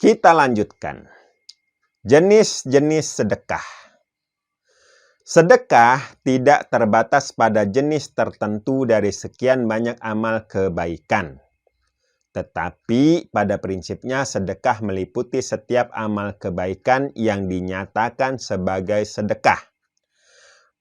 Kita lanjutkan. Jenis-jenis sedekah. Sedekah tidak terbatas pada jenis tertentu dari sekian banyak amal kebaikan. Tetapi pada prinsipnya sedekah meliputi setiap amal kebaikan yang dinyatakan sebagai sedekah.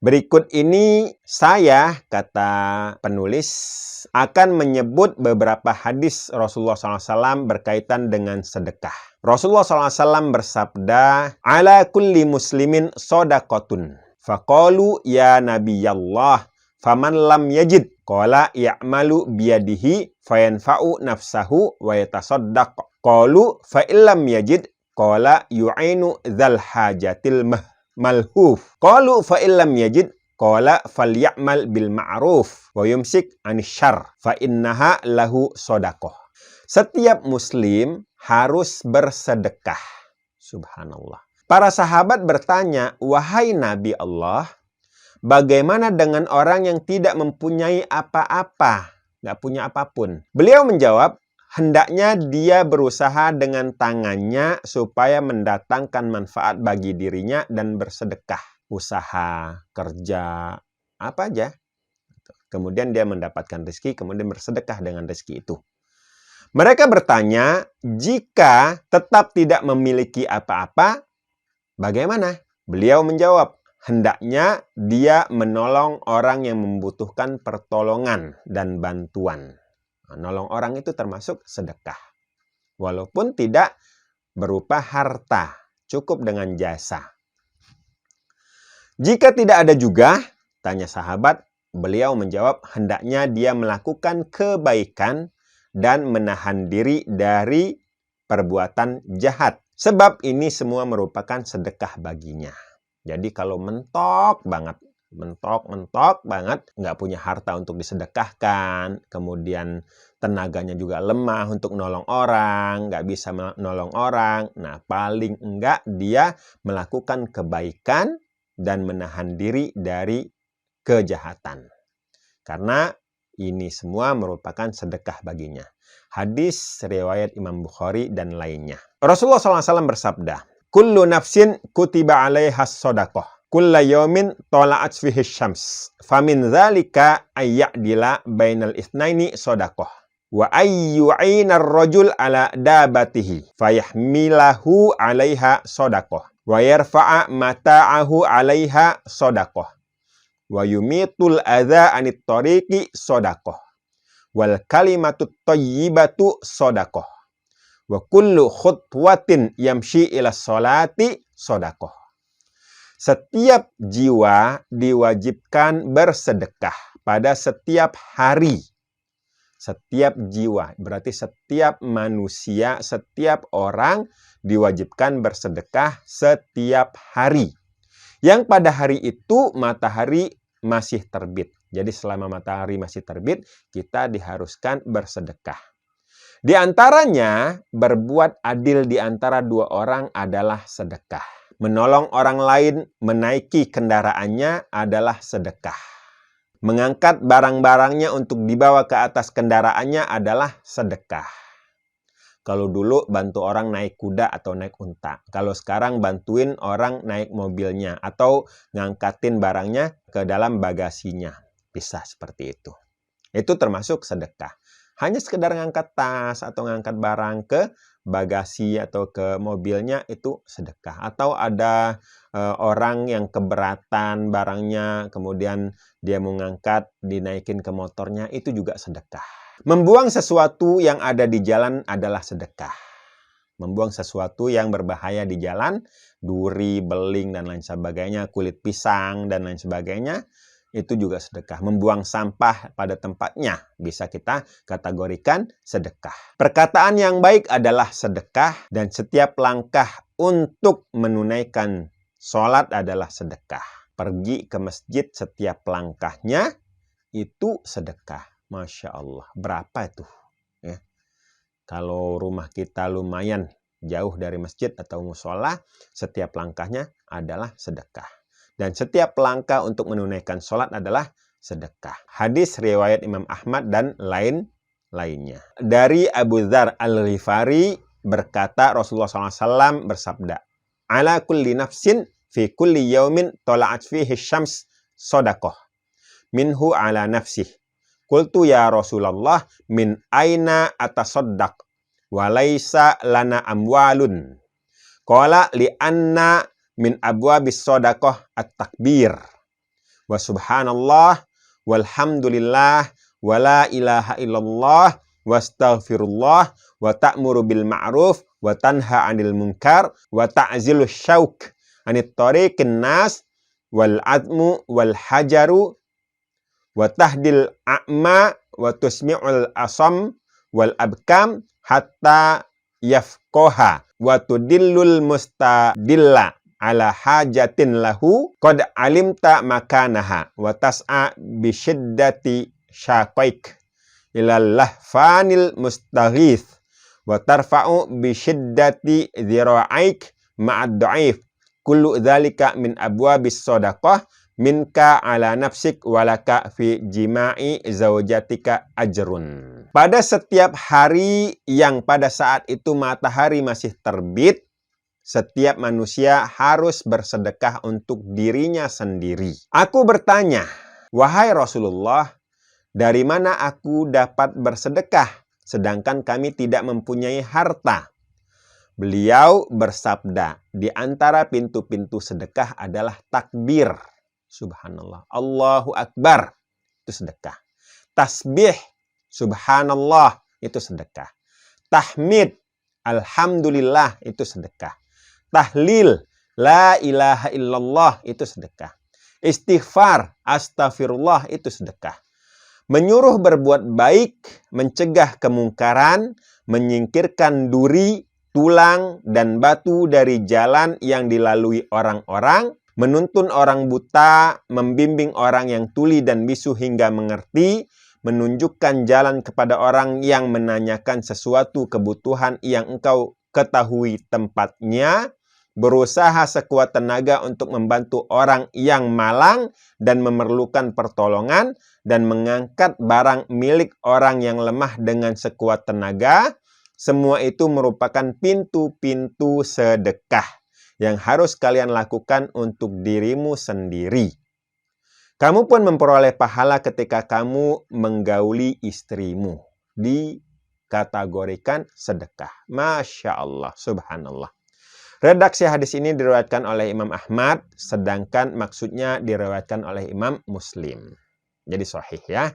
Berikut ini saya, kata penulis, akan menyebut beberapa hadis Rasulullah SAW berkaitan dengan sedekah. Rasulullah SAW bersabda, "Ala kulli muslimin shadaqatun." Faqalu ya Nabiyallah, faman lam yajid, qala ya'malu biyadihi fayanfa'u nafsahu wa yatasaddaq. Qalu fa illam yajid, qala yu'inu dzal hajatil malhuf. Qalu fa illam yajid, qala falyamal bil ma'ruf wa yumsik anisyarr fa innaha lahu shadaqah. Setiap muslim harus bersedekah. Subhanallah. Para sahabat bertanya, "Wahai Nabi Allah, bagaimana dengan orang yang tidak mempunyai apa-apa, nggak punya apapun?" Beliau menjawab, hendaknya dia berusaha dengan tangannya supaya mendatangkan manfaat bagi dirinya dan bersedekah. Usaha, kerja, apa aja. Kemudian dia mendapatkan rezeki, kemudian bersedekah dengan rezeki itu. Mereka bertanya, jika tetap tidak memiliki apa-apa, bagaimana? Beliau menjawab, hendaknya dia menolong orang yang membutuhkan pertolongan dan bantuan. Nolong orang itu termasuk sedekah. Walaupun tidak berupa harta, cukup dengan jasa. Jika tidak ada juga, tanya sahabat, beliau menjawab, hendaknya dia melakukan kebaikan dan menahan diri dari perbuatan jahat. Sebab ini semua merupakan sedekah baginya. Jadi kalau mentok banget, nggak punya harta untuk disedekahkan, kemudian tenaganya juga lemah untuk nolong orang, nggak bisa menolong orang, nah paling enggak dia melakukan kebaikan dan menahan diri dari kejahatan. Karena ini semua merupakan sedekah baginya. Hadis riwayat Imam Bukhari dan lainnya. Rasulullah SAW bersabda, "Kullu nafsin kutiba 'alaihas shadaqah. Kulla yawmin tala'at fihi syams. Famin dzalika ayya'dila bainal itsnaini shadaqah. Wa ayyu'ina ar-rajul 'ala dabatihi fayahmilahu 'alaiha shadaqah. Wa yarfa'a mata'ahu 'alaiha shadaqah. Wa yumitul adza 'anit tariqi shadaqah. Wal kalimatut thayyibatu shadaqah. Wa kullu khutwatin yamshi ila sholati shadaqah." Setiap jiwa diwajibkan bersedekah pada setiap hari. Setiap jiwa, berarti setiap manusia, setiap orang diwajibkan bersedekah setiap hari. Yang pada hari itu matahari masih terbit. Jadi selama matahari masih terbit, kita diharuskan bersedekah. Di antaranya, berbuat adil di antara dua orang adalah sedekah. Menolong orang lain menaiki kendaraannya adalah sedekah. Mengangkat barang-barangnya untuk dibawa ke atas kendaraannya adalah sedekah. Kalau dulu bantu orang naik kuda atau naik unta. Kalau sekarang bantuin orang naik mobilnya atau ngangkatin barangnya ke dalam bagasinya. Bisa seperti itu. Itu termasuk sedekah. Hanya sekedar ngangkat tas atau ngangkat barang ke bagasi atau ke mobilnya itu sedekah. Atau ada orang yang keberatan barangnya, kemudian dia mau ngangkat, dinaikin ke motornya, itu juga sedekah. Membuang sesuatu yang ada di jalan adalah sedekah. Membuang sesuatu yang berbahaya di jalan, duri, beling, dan lain sebagainya, kulit pisang, dan lain sebagainya, itu juga sedekah. Membuang sampah pada tempatnya bisa kita kategorikan sedekah. Perkataan yang baik adalah sedekah dan setiap langkah untuk menunaikan sholat adalah sedekah. Pergi ke masjid setiap langkahnya itu sedekah. Masya Allah. Berapa itu? Ya. Kalau rumah kita lumayan jauh dari masjid atau musola, setiap langkahnya adalah sedekah. Dan setiap langkah untuk menunaikan sholat adalah sedekah. Hadis riwayat Imam Ahmad dan lainnya. Dari Abu Dzar Al-Ghifari, berkata Rasulullah SAW bersabda, ala kulli nafsin fi kulli yaumin tola'at fihi syams sodakoh minhu ala nafsih. Qultu ya Rasulullah min aina atasoddaq walaysa lana amwalun. Qala li anna min abwabis sodakoh at-takbir wa subhanallah walhamdulillah wa la ilaha illallah wastaghfirullah wa ta'muru bil ma'ruf wa tanha 'anil munkar wa ta'zilu syauk 'anit tariqin nas wal azmu wal hajaru wa tahdil a'ma wa tusmi'ul asam wal abkam hatta yafqaha wa tudillul mustadilla ala hajatin lahu qad alimta makanaha wa tas'a bi syiddati syaqaik ilal lahfanil mustaghith wa tarfa'u bi syiddati dhira'aik ma'ad dhaif kullu dzalika min abwabis shadaqah minka ala nafsik walaka fi jima'i zaujatika ajrun. Pada setiap hari yang pada saat itu matahari masih terbit, setiap manusia harus bersedekah untuk dirinya sendiri. Aku bertanya, wahai Rasulullah, dari mana aku dapat bersedekah sedangkan kami tidak mempunyai harta? Beliau bersabda, di antara pintu-pintu sedekah adalah takbir. Subhanallah. Allahu Akbar. Itu sedekah. Tasbih. Subhanallah. Itu sedekah. Tahmid. Alhamdulillah. Itu sedekah. Tahlil. La ilaha illallah. Itu sedekah. Istighfar. Astaghfirullah. Itu sedekah. Menyuruh berbuat baik. Mencegah kemungkaran. Menyingkirkan duri, tulang, dan batu dari jalan yang dilalui orang-orang, menuntun orang buta, membimbing orang yang tuli dan bisu hingga mengerti, menunjukkan jalan kepada orang yang menanyakan sesuatu kebutuhan yang engkau ketahui tempatnya, berusaha sekuat tenaga untuk membantu orang yang malang dan memerlukan pertolongan, dan mengangkat barang milik orang yang lemah dengan sekuat tenaga. Semua itu merupakan pintu-pintu sedekah yang harus kalian lakukan untuk dirimu sendiri. Kamu pun memperoleh pahala ketika kamu menggauli istrimu. Dikategorikan sedekah. Masya Allah, subhanallah. Redaksi hadis ini diriwayatkan oleh Imam Ahmad, sedangkan maksudnya diriwayatkan oleh Imam Muslim. Jadi sahih ya.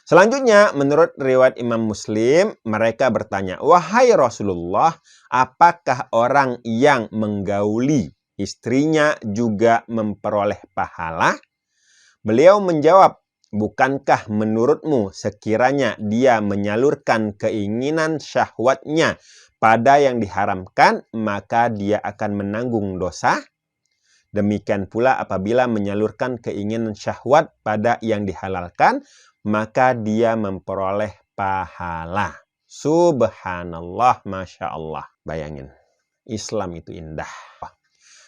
Selanjutnya, menurut riwayat Imam Muslim, mereka bertanya, wahai Rasulullah, apakah orang yang menggauli istrinya juga memperoleh pahala? Beliau menjawab, bukankah menurutmu sekiranya dia menyalurkan keinginan syahwatnya pada yang diharamkan, maka dia akan menanggung dosa? Demikian pula apabila menyalurkan keinginan syahwat pada yang dihalalkan, maka dia memperoleh pahala. Subhanallah, Masya Allah. Bayangin, Islam itu indah.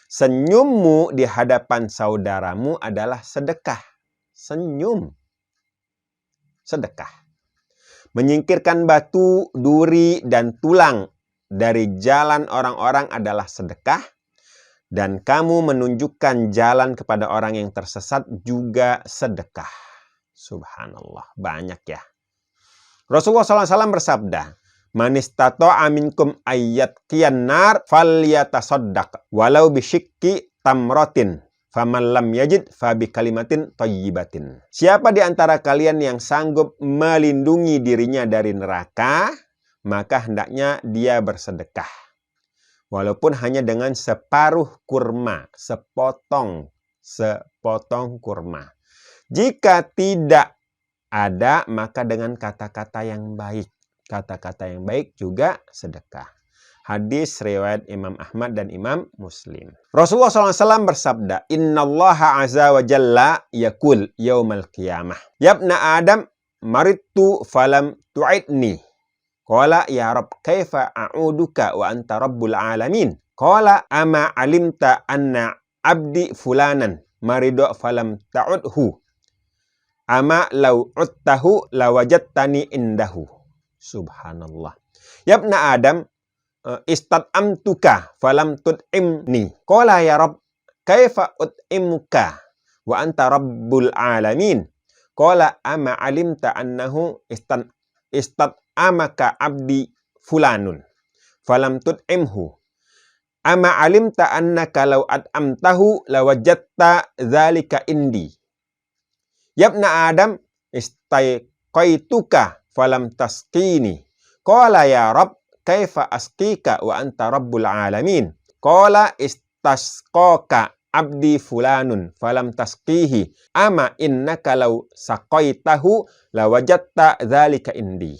Senyummu di hadapan saudaramu adalah sedekah. Senyum. Sedekah. Menyingkirkan batu, duri, dan tulang dari jalan orang-orang adalah sedekah. Dan kamu menunjukkan jalan kepada orang yang tersesat juga sedekah. Subhanallah, banyak ya. Rasulullah SAW bersabda, man istata'a minkum ayyatqiyan nar falyatasaddaq walau bisyikki tamratin faman lam yajid fabi kalimatin thayyibatin. Siapa di antara kalian yang sanggup melindungi dirinya dari neraka, maka hendaknya dia bersedekah. Walaupun hanya dengan separuh kurma, sepotong kurma. Jika tidak ada, maka dengan kata-kata yang baik. Kata-kata yang baik juga sedekah. Hadis riwayat Imam Ahmad dan Imam Muslim. Rasulullah SAW bersabda, Innallaha azza wa jalla yakul yaumal qiyamah. Yabna Adam, maridtu falam tu'idni. Qala ya Rabb, kaifa a'uduka wa anta rabbul alamin. Qala ama alimta anna abdi fulanan marido falam ta'udhu. Ama lau uttahu lawajadtani indahu. Subhanallah. Yabna Adam, istad'amtuka falam tud'imni. Qala ya Rabb, kaifa ud'imuka wa anta rabbul alamin. Qala ama alimta annahu istad'amaka abdi fulanun falam tud'imhu. Ama alimta annaka law at'amtahu lawajadta dzalika indi. Yabna Adam, istaiqaituka falam tasqini. Qala ya Rabb, kaifa asqika wa anta rabbul alamin. Qala istasqaka abdi fulanun falam tasqihi. Ama innaka law saqaitahu lawajadta dzalika indi.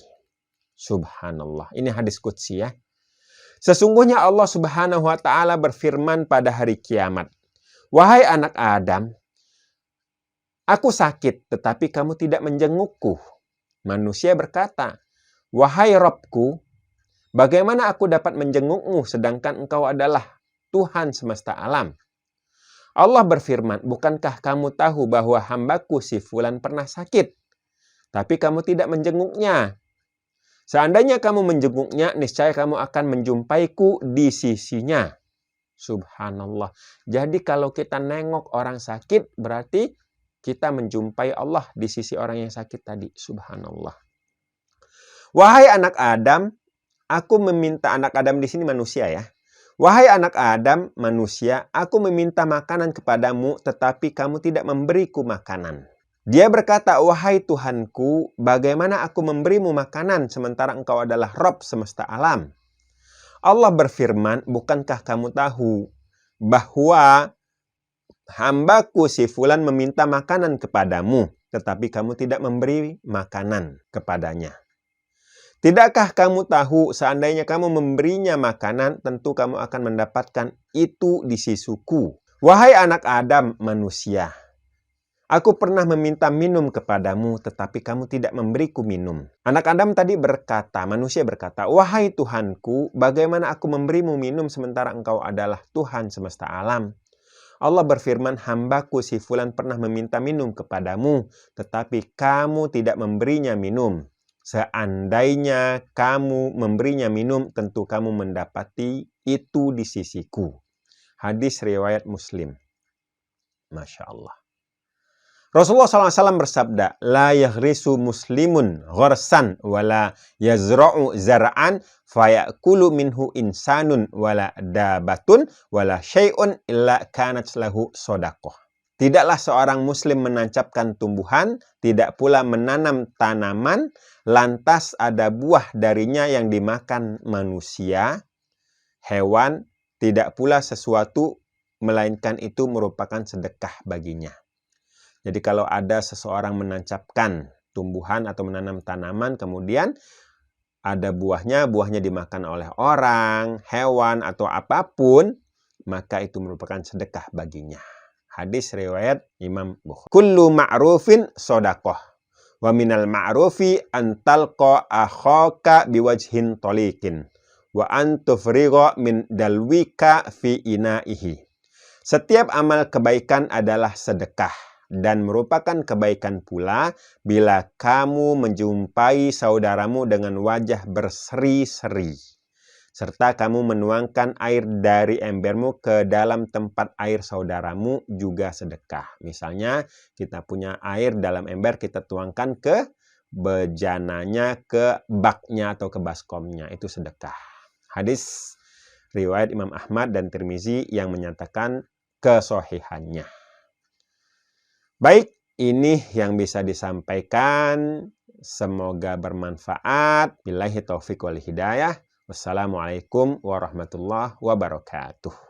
Subhanallah. Ini hadis qudsi ya. Sesungguhnya Allah Subhanahu wa ta'ala berfirman pada hari kiamat, wahai anak Adam, aku sakit tetapi kamu tidak menjengukku. Manusia berkata, wahai Rabbku, bagaimana aku dapat menjengukmu sedangkan engkau adalah Tuhan semesta alam? Allah berfirman, bukankah kamu tahu bahwa hambaku si fulan pernah sakit, tapi kamu tidak menjenguknya? Seandainya kamu menjenguknya, niscaya kamu akan menjumpaiku di sisinya. Subhanallah. Jadi kalau kita nengok orang sakit, berarti kita menjumpai Allah di sisi orang yang sakit tadi. Subhanallah. Wahai anak Adam, aku meminta, anak Adam di sini manusia ya. Wahai anak Adam, manusia, aku meminta makanan kepadamu, tetapi kamu tidak memberiku makanan. Dia berkata, wahai Tuhanku, bagaimana aku memberimu makanan sementara engkau adalah Rabb semesta alam? Allah berfirman, bukankah kamu tahu bahwa hambaku si fulan meminta makanan kepadamu, tetapi kamu tidak memberi makanan kepadanya. Tidakkah kamu tahu seandainya kamu memberinya makanan, tentu kamu akan mendapatkan itu di sisiku. Wahai anak Adam, manusia, aku pernah meminta minum kepadamu, tetapi kamu tidak memberiku minum. Anak Adam tadi berkata, manusia berkata, wahai Tuhanku, bagaimana aku memberimu minum sementara engkau adalah Tuhan semesta alam? Allah berfirman, hambaku si fulan pernah meminta minum kepadamu, tetapi kamu tidak memberinya minum. Seandainya kamu memberinya minum, tentu kamu mendapati itu di sisiku. Hadis riwayat Muslim. Masya Allah. Rasulullah SAW bersabda, la yaghrisu muslimun gharsan wala yazra'u zar'an fayakulu minhu insanun wala dabatun wala syai'un illa kanat lahu sodakoh. Tidaklah seorang muslim menancapkan tumbuhan, tidak pula menanam tanaman, lantas ada buah darinya yang dimakan manusia, hewan, tidak pula sesuatu, melainkan itu merupakan sedekah baginya. Jadi kalau ada seseorang menancapkan tumbuhan atau menanam tanaman, kemudian ada buahnya dimakan oleh orang, hewan, atau apapun, maka itu merupakan sedekah baginya. Hadis riwayat Imam Bukhari. Kullu ma'rufin sodakoh. Wa minal ma'rufi antalqa akhaka biwajhin tolikin. Wa antufrigo min dalwika fi inaihi. Setiap amal kebaikan adalah sedekah. Dan merupakan kebaikan pula bila kamu menjumpai saudaramu dengan wajah berseri-seri, serta kamu menuangkan air dari embermu ke dalam tempat air saudaramu, juga sedekah. Misalnya kita punya air dalam ember, kita tuangkan ke bejananya, ke baknya atau ke baskomnya, itu sedekah. Hadis riwayat Imam Ahmad dan Tirmizi yang menyatakan kesohihannya. Baik, ini yang bisa disampaikan. Semoga bermanfaat. Billahi taufiq wal hidayah. Wassalamualaikum warahmatullahi wabarakatuh.